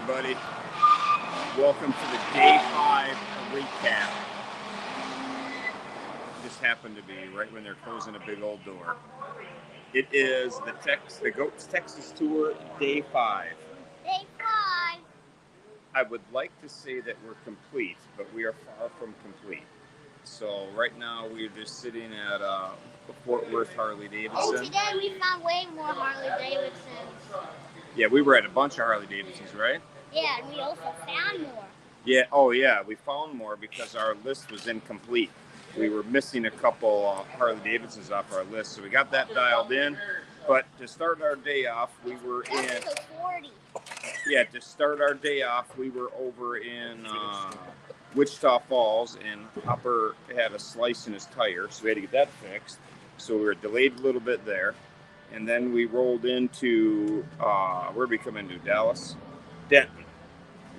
everybody. Welcome to the Day 5 recap. Just happened to be right when they're closing a big old door. It is the Goats Texas Tour, Day 5. Day 5. I would like to say that we're complete, but we are far from complete. So right now we're just sitting at Fort Worth Harley-Davidson. And today we found way more Harley-Davidsons. Yeah, we were at a bunch of Harley-Davidsons, right? Yeah, and we also found more. Yeah, oh yeah, we found more because our list was incomplete. We were missing a couple Harley-Davidsons off our list, so we got that dialed in. But to start our day off, we were in... Episode 40. Yeah, to start our day off, we were over in Wichita Falls, and Hopper had a slice in his tire, so we had to get that fixed. So we were delayed a little bit there. And then we rolled into, where did we come into? Dallas? Denton.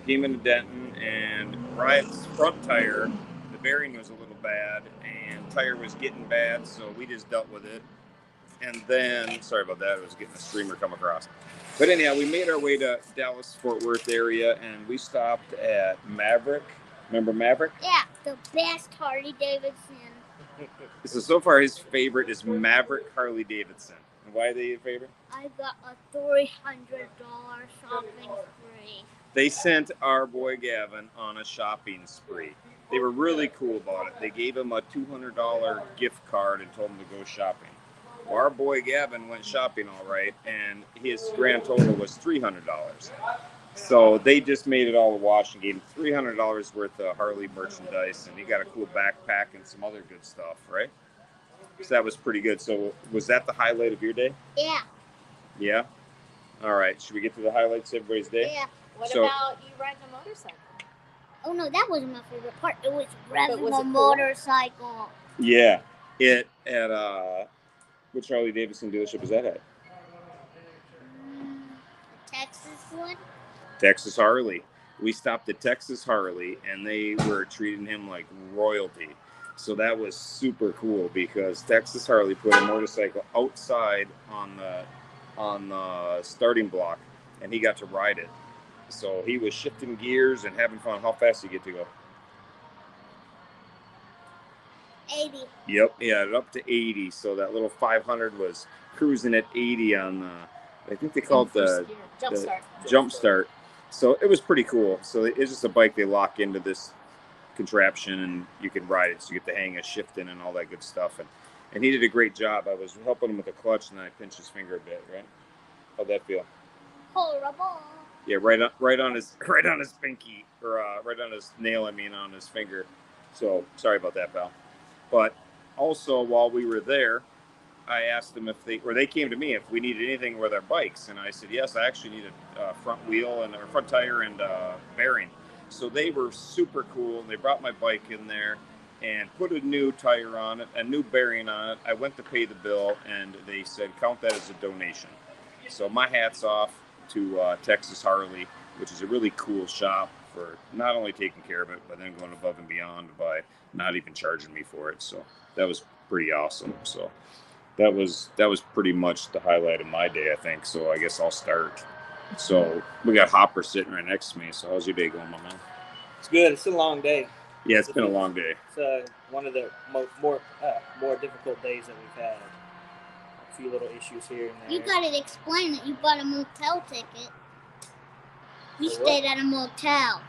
We came into Denton, and Riot's front tire, the bearing was a little bad, and tire was getting bad, so we just dealt with it. And then, sorry about that, it was getting a streamer come across. But anyhow, we made our way to Dallas, Fort Worth area, and we stopped at Maverick. Remember Maverick? Yeah, the best Harley-Davidson. So far his favorite is Maverick Harley-Davidson. And why are they your favorite? I got a $300 shopping spree. They sent our boy Gavin on a shopping spree. They were really cool about it. They gave him a $200 gift card and told him to go shopping. Well, our boy Gavin went shopping all right, and his grand total was $300. So they just made it all a wash and gave him $300 worth of Harley merchandise, and he got a cool backpack and some other good stuff, right? So that was pretty good. So was that the highlight of your day? Yeah. Yeah? All right. Should we get to the highlights of everybody's day? Yeah. What about you riding a motorcycle? Oh, no, that wasn't my favorite part. It was revving was a it cool? motorcycle. Yeah. It at which Harley Davidson dealership is that at? Texas one? Texas Harley. We stopped at Texas Harley, and they were treating him like royalty. So that was super cool because Texas Harley put a motorcycle outside on the starting block, and he got to ride it. So he was shifting gears and having fun. How fast did you get to go? 80. Yep, yeah, up to 80. So that little 500 was cruising at 80 on the, I think they call it the jump start. So it was pretty cool. So it's just a bike they lock into this contraption, and you can ride it. So you get the hang of shifting and all that good stuff. And he did a great job. I was helping him with the clutch, and then I pinched his finger a bit. Right? How'd that feel? Horrible. Yeah, right on his pinky, or right on his nail. I mean, on his finger. So sorry about that, pal. But also while we were there, I asked them they came to me if we needed anything with our bikes, and I said yes. I actually needed front wheel and front tire and bearing. So they were super cool. They brought my bike in there and put a new tire on it, a new bearing on it. I went to pay the bill, and they said count that as a donation. So my hat's off to Texas Harley, which is a really cool shop for not only taking care of it, but then going above and beyond by not even charging me for it. So that was pretty awesome. So that was pretty much the highlight of my day, I think. So I guess I'll start. So we got Hopper sitting right next to me. So how's your day going, my man? It's good. It's a long day. Yeah, it's been a long day. It's one of the more difficult days that we've had. A few little issues here and there. You gotta explain that you bought a motel ticket. We stayed at a motel.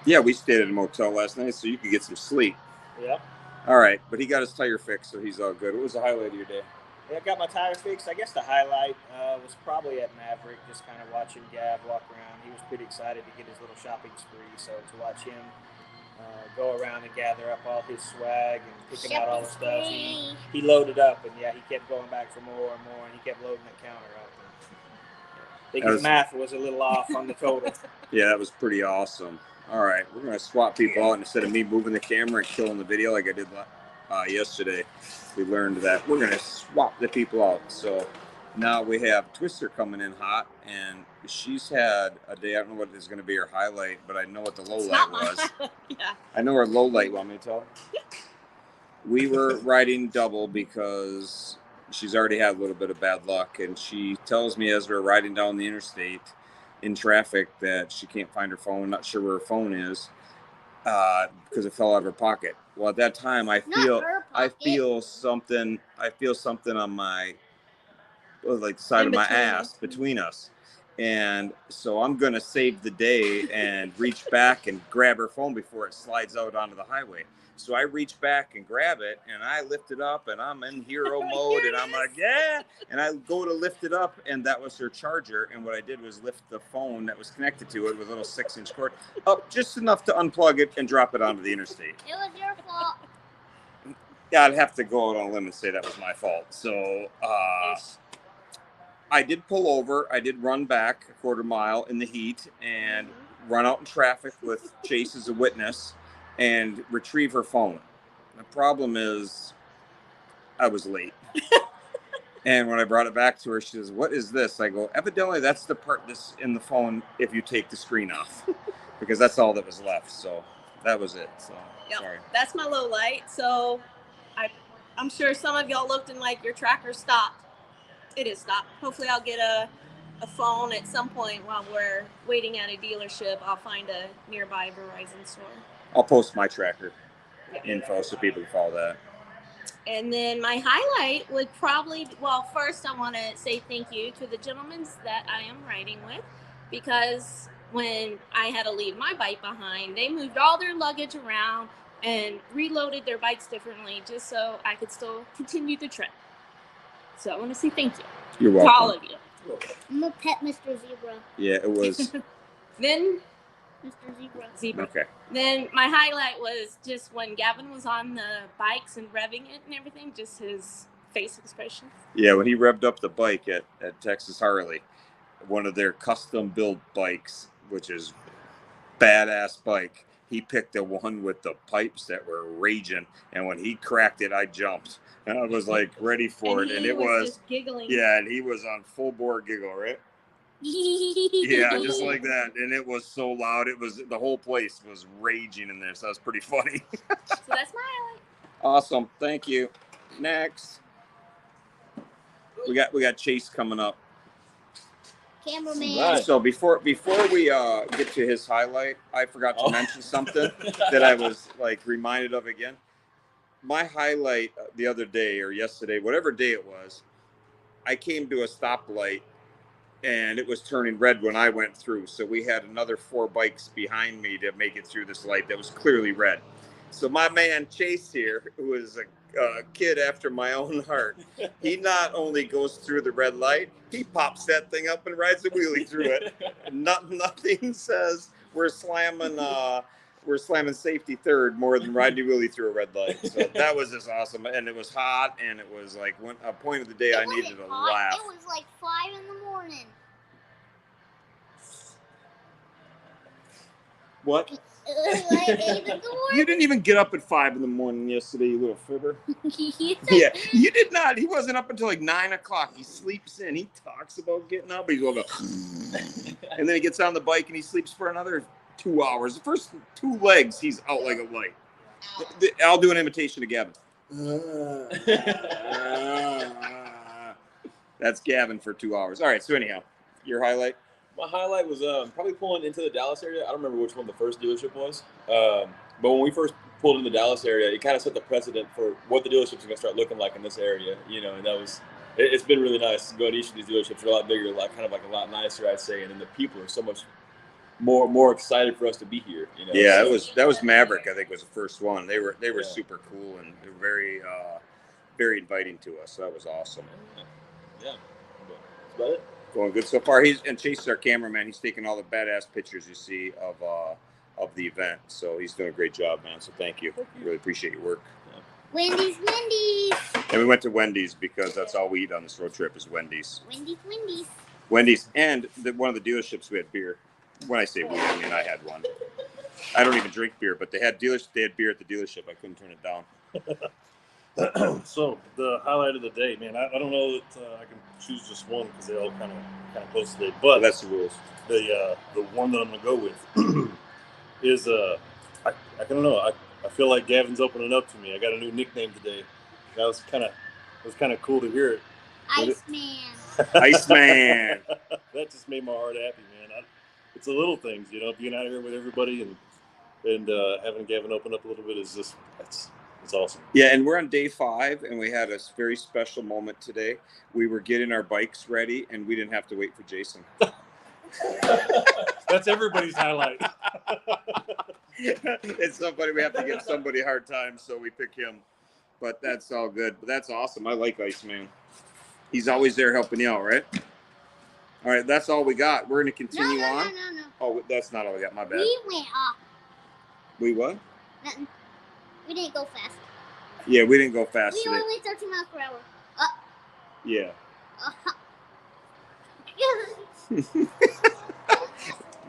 Yeah, we stayed at a motel last night so you could get some sleep. Yep. All right, but he got his tire fixed, so he's all good. What was the highlight of your day? Yeah, I got my tire fixed. I guess the highlight was probably at Maverick, just kind of watching Gav walk around. He was pretty excited to get his little shopping spree, so to watch him go around and gather up all his swag and picking out all the stuff. He loaded up, and yeah, he kept going back for more and more, and he kept loading the counter up. I think his math was a little off on the total. Yeah, that was pretty awesome. All right, we're going to swap people out instead of me moving the camera and killing the video like I did yesterday. We learned that we're going to swap the people out. So now we have Twister coming in hot, and she's had a day. I don't know what is going to be her highlight, but I know what the low light was. Yeah. I know her low light. Want me to tell her? Yeah. We were riding double because she's already had a little bit of bad luck, and she tells me as we're riding down the interstate in traffic that she can't find her phone, not sure where her phone is, because it fell out of her pocket. Well, at that time, I feel something on my, like, the side of my ass between us. And so I'm going to save the day and reach back and grab her phone before it slides out onto the highway. So I reach back and grab it, and I lift it up, and I'm in hero mode, and I'm like, yeah. And I go to lift it up, and that was her charger. And what I did was lift the phone that was connected to it with a little 6-inch cord up just enough to unplug it and drop it onto the interstate. It was your fault. Yeah, I'd have to go out on a limb and say that was my fault. So I did pull over. I did run back a quarter mile in the heat and run out in traffic with Chase as a witness and retrieve her phone. The problem is I was late. And when I brought it back to her, she says, "What is this?" I go, "Evidently, that's the part that's in the phone if you take the screen off." Because that's all that was left. So that was it. So sorry. That's my low light. So I'm sure some of y'all looked and like, your tracker stopped. It is stopped. Hopefully I'll get a phone at some point while we're waiting at a dealership. I'll find a nearby Verizon store. I'll post my tracker info so people can follow that. And then my highlight would probably, well, first I want to say thank you to the gentlemen that I am riding with, because when I had to leave my bike behind, they moved all their luggage around and reloaded their bikes differently just so I could still continue the trip. So I want to say thank you. You're welcome. To all of you. I'm gonna pet Mr. Zebra. Yeah, it was. Then Mr. Zebra. Okay. Then my highlight was just when Gavin was on the bikes and revving it and everything, just his face expression. Yeah, when he revved up the bike at Texas Harley, one of their custom built bikes, which is badass bike, he picked the one with the pipes that were raging, and when he cracked it, I jumped. And I was like ready for it, and it was just giggling. Yeah, and he was on full bore giggle, right? Yeah, just like that. And it was so loud. It was, the whole place was raging in there. So that was pretty funny. So that's my highlight. Awesome. Thank you. Next. We got Chase coming up. Cameraman. Right. So before we get to his highlight, I forgot to mention something that I was like reminded of again. My highlight the other day or yesterday, whatever day it was, I came to a stoplight and it was turning red when I went through. So we had another 4 bikes behind me to make it through this light that was clearly red. So my man Chase here, who is a kid after my own heart, he not only goes through the red light, he pops that thing up and rides a wheelie through it. Nothing says we're slamming safety third more than riding a wheelie through a red light. So that was just awesome. And it was hot, and it was like a point of the day I needed to laugh. It was like 5 in the morning. What? It was like 8 in the morning. You didn't even get up at 5 in the morning yesterday, you little fibber. Yeah, you did not. He wasn't up until like 9 o'clock. He sleeps in. He talks about getting up, but he's going to and then he gets on the bike and he sleeps for another 2 hours. The first 2 legs, he's out like a light. I'll do an imitation of Gavin. That's Gavin for 2 hours. All right, so anyhow, your highlight? My highlight was probably pulling into the Dallas area. I don't remember which one the first dealership was. But when we first pulled in the Dallas area, it kind of set the precedent for what the dealerships are going to start looking like in this area, you know, and that was, it's been really nice going to each of these dealerships. They're a lot bigger, kind of a lot nicer, I'd say, and then the people are so much more excited for us to be here, you know. Yeah, so, that was Maverick, I think, was the first one. They were Yeah. super cool, and they were very inviting to us. So that was awesome. Yeah, but that's about it. Going good so far. And Chase is our cameraman. He's taking all the badass pictures you see of the event. So he's doing a great job, man. So thank you. Really appreciate your work. Wendy's. And we went to Wendy's because that's all we eat on this road trip is Wendy's. Wendy's. And one of the dealerships we had beer. When I say we, I mean I had one. I don't even drink beer, but they had beer at the dealership. I couldn't turn it down. So the highlight of the day, man. I don't know that I can choose just one because they all kind of close today. But That's the rules. the one that I'm gonna go with is I don't know. I feel like Gavin's opening up to me. I got a new nickname today. That was kind of cool to hear it. Iceman. Iceman. That just made my heart happy, man. it's the little things, you know, being out here with everybody and having Gavin open up a little bit is just it's awesome. Yeah, and we're on day 5, and we had a very special moment today. We were getting our bikes ready, and we didn't have to wait for Jason. That's everybody's highlight. It's somebody we have to give somebody a hard time, so we pick him. But that's all good. But that's awesome. I like Iceman. He's always there helping you out, right? All right, that's all we got. We're going to continue on. No. Oh, that's not all we got. My bad. We went up. We what? Nothing. We didn't go fast. Yeah, we didn't go fast We today. only went 13 miles per hour. Yeah. Uh,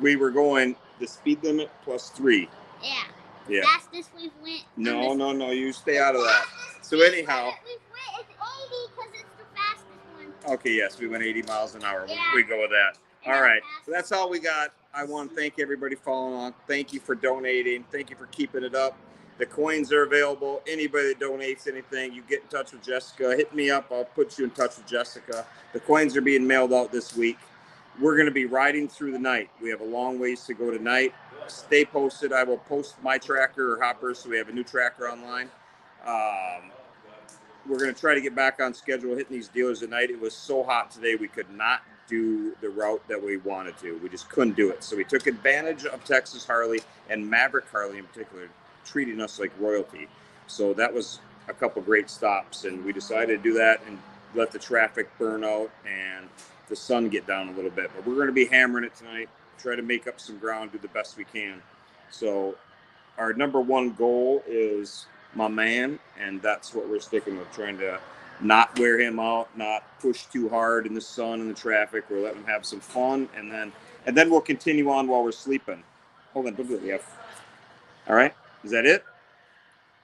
We were going the speed limit plus 3. yeah. Yeah. Fastest we've went. No. You stay out of that. So anyhow. We've went is 80 because it's the fastest one. Okay, yes, we went 80 miles an hour. Yeah. We go with that. And All that's right, fast. so that's all we got. I want to thank everybody following on. Thank you for donating. Thank you for keeping it up. The coins are available. Anybody that donates anything, you get in touch with Jessica. Hit me up. I'll put you in touch with Jessica. The coins are being mailed out this week. We're going to be riding through the night. We have a long ways to go tonight. Stay posted. I will post my tracker or Hoppers, so we have a new tracker online. We're going to try to get back on schedule, hitting these dealers at night. It was so hot today, we could not do the route that we wanted to. We just couldn't do it. So we took advantage of Texas Harley and Maverick Harley in particular, treating us like royalty. So that was a couple great stops, and we decided to do that and let the traffic burn out and the sun get down a little bit. But we're going to be hammering it tonight, try to make up some ground, do the best we can. So our number one goal is my man, and that's what we're sticking with, trying to not wear him out, not push too hard in the sun and the traffic. We'll let him have some fun, and then we'll continue on while we're sleeping. Hold on, don't do it yet. All right, is that it?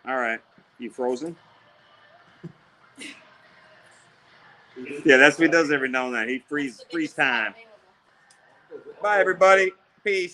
All right, you frozen? Yeah, that's what he does every now and then. He freeze time. Bye, everybody. Peace.